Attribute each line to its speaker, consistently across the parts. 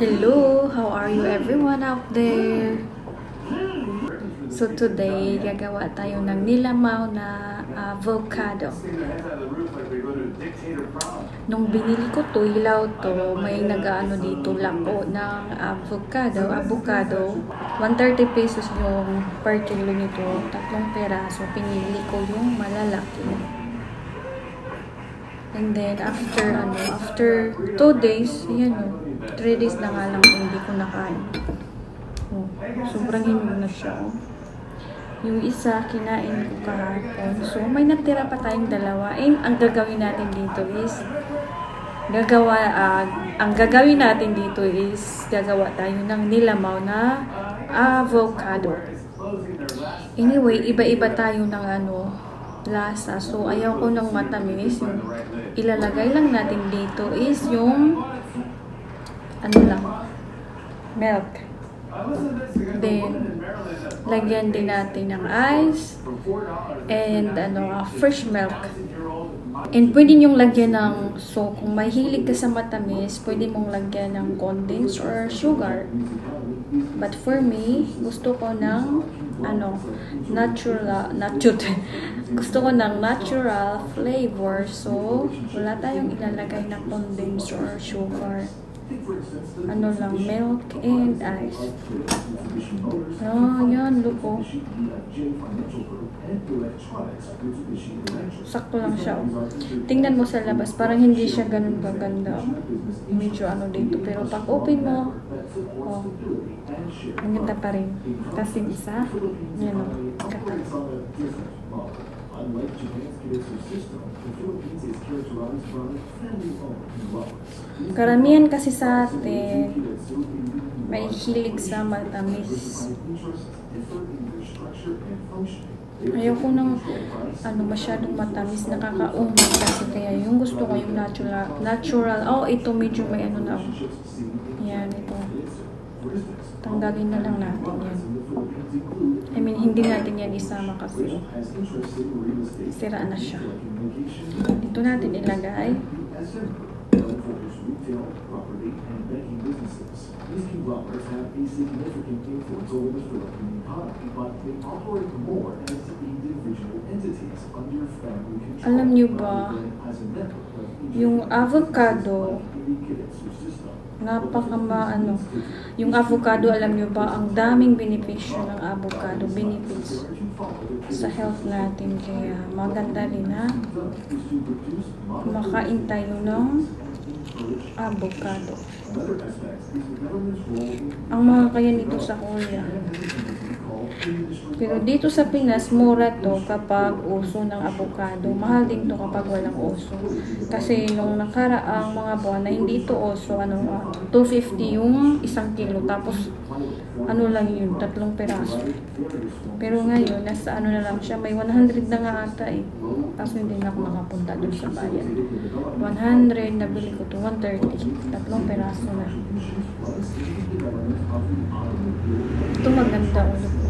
Speaker 1: Hello, how are you everyone out there? So today, gagawa tayo ng nilamaw na avocado. Nung binili ko to, hilaw to, may nag-ano dito, lako ng avocado. 130 pesos yung per kilo nito, 3 peraso. Pinili ko yung malalaki. And then, after 2 days, yan o. 3 days na nga lang hindi ko nakain. Oh, sobrang hinog na siya. Oh. Yung isa, kinain ko kahapon. So, may natira pa tayong dalawa. And ang gagawin natin dito is, gagawa tayo ng nilamaw na avocado. Anyway, iba-iba tayo ng lasa. So, ayaw ko ng matamis. Yung ilalagay lang natin dito is yung milk. Then, lagyan din natin ng ice and fresh milk. And pwede nyong lagyan ng, so kung may hilig ka sa matamis, pwede mong lagyan ng condensed or sugar. But for me, gusto ko ng gusto ko ng natural flavor. So, wala tayong ilalagay na condensed or sugar. Milk and ice. Yan, look oh. Sakto lang siya. Tingnan mo sa labas, parang hindi siya ganun kaganda. Medyo dito. Pero pag open mo, ang ganda pa rin. Tapos yung isa, yan o, katal. Unlike Japan's judicial system, the Philippines is characterized by family-owned. Karamihan kasi sa atin, may hilig sa matamis. Ayoko ng masyadong matamis, nakakaumay kasi, kaya yung gusto ko yung natural. Oh, ito medyo may yan, ito. Tanggalin na lang natin yan. I mean, hindi natin yan isama kasi sira na siya. Ito natin ilagay. Alam nyo ba, yung avocado, yung avocado, alam nyo ba, ang daming benepisyo ng avocado, benefits sa health natin, kaya maganda rin na kumakain tayo ng avocado. Ang mga kaya nito sa Korea. Pero dito sa Pinas, mura to kapag uso ng avocado. Mahal din to kapag walang uso. Kasi nung nakaraang mga buwan na hindi to uso, 250 yung 1 kilo. Tapos, lang yun, 3 peraso. Pero ngayon, nasa na lang siya, may 100 na nga ata eh. Tapos hindi na ako makapunta dun sa bayan. 100, nabili ko to 130. 3 peraso na. Ito maganda ulit ko.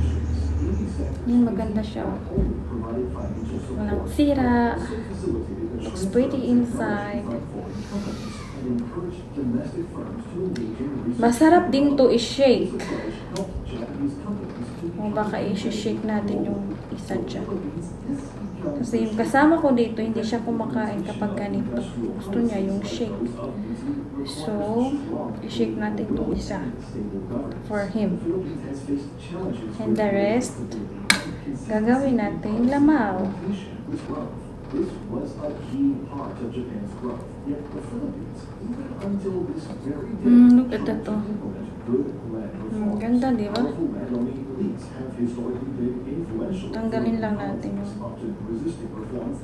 Speaker 1: Yan, maganda siya. Walang sira. Looks pretty inside. Masarap din to i-shake. O baka i-shake natin yung isa dyan. Kasi yung kasama ko dito, hindi siya kumakain kapag ganito. Gusto niya yung shake. So, i-shake natin itong isa for him. And the rest, gagawin natin lamaw. Look at that. Ganda, di ba? Tanggalin lang natin yung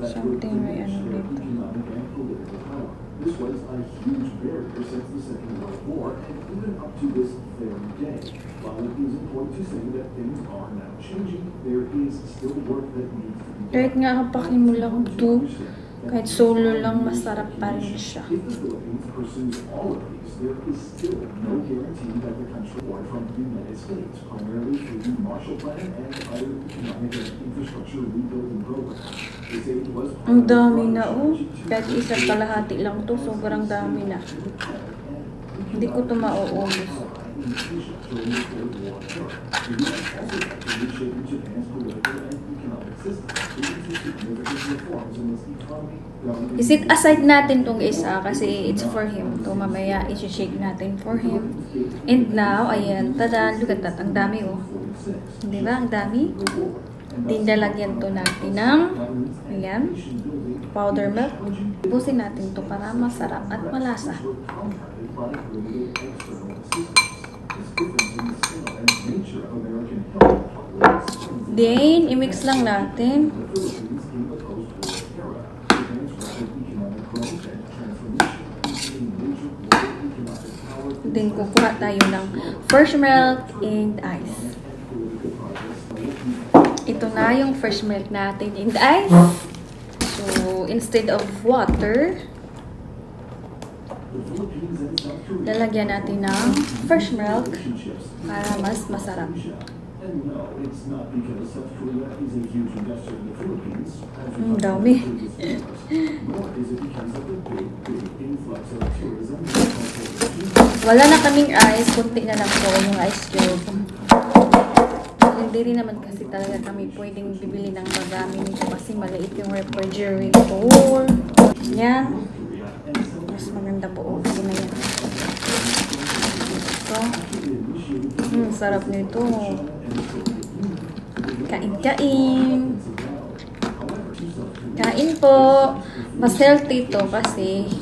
Speaker 1: something may dito. This was a huge barrier since the Second World War, and even up to this very day. While it is important to say that things are now changing, there is still work that needs to be done. Kahit nga kapakin mo lang ito, kahit solo lang, masarap pa rin siya. If the Philippines pursues all of these, there is still no guarantee that the country will from the United States, primarily through the Marshall Plan and other economic and infrastructure rebuilding programs. Ang dami na, oh. Kahit isa kalahati lang to, sobrang dami na.
Speaker 2: Hindi ko ito mauubos. Isit aside natin tong isa kasi it's for him. To mamaya i-shake natin for him. And now, ayan, tada, look at that. Ang dami oh. Di ba? Ang dami. Dinalagyan to natin ng, ayan, powder milk. Ibusin natin to para masarap at malasa. Then, i-mix lang natin. Then, kukuha tayo ng fresh milk and ice. Ito na yung fresh milk natin and ice. So, instead of water, lalagyan natin ng fresh milk para mas masarap. Dami. Wala na kaming ice, kunti na lang po yung ice cube. Hindi rin naman kasi talaga kami pwedeng bibili ng marami nito kasi maliit yung refrigerator. Yan. Mas maganda po. Okay na yan. So, sarap nito. Kain-kain. Kain po. Mas healthy to kasi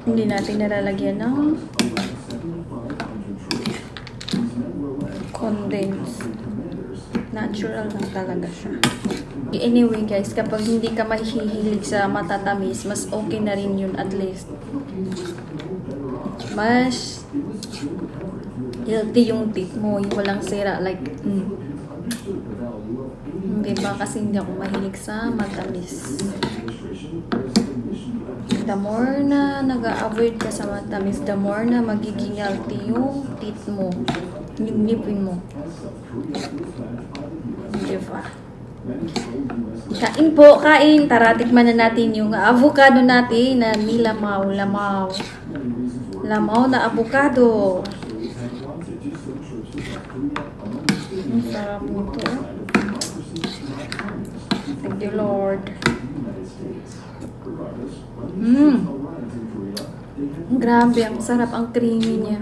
Speaker 2: hindi natin nalalagyan ng condensed. Natural lang talaga siya. Anyway guys, kapag hindi ka mahihilig sa matatamis, mas okay na rin yun at least. Mas healthy yung teeth mo, yung walang sira. Like, hindi ba kasi hindi ako mahilig sa matamis. The more na nag-a-avoid ka sa matamis, the more na magiging healthy yung teeth mo, yung ngipin mo. Diba? Kain po, kain. Tara, tikman na natin yung avocado natin na nilamaw, lamaw. Lamaw na avocado. Ang sarap nito. Thank you, Lord. Grabe, ang sarap, ang creamy niya.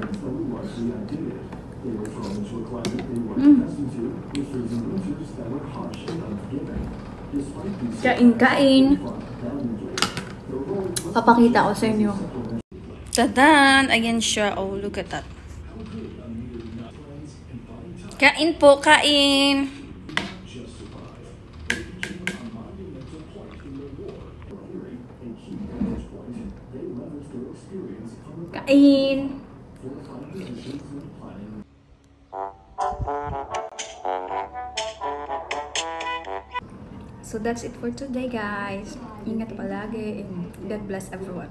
Speaker 2: Kain-kain. Papakita ko sa inyo. Tadan! Ayan siya. Oh, look at that. Kain po, kain! Kain! So that's it for today guys. Ingat palagi and God bless everyone.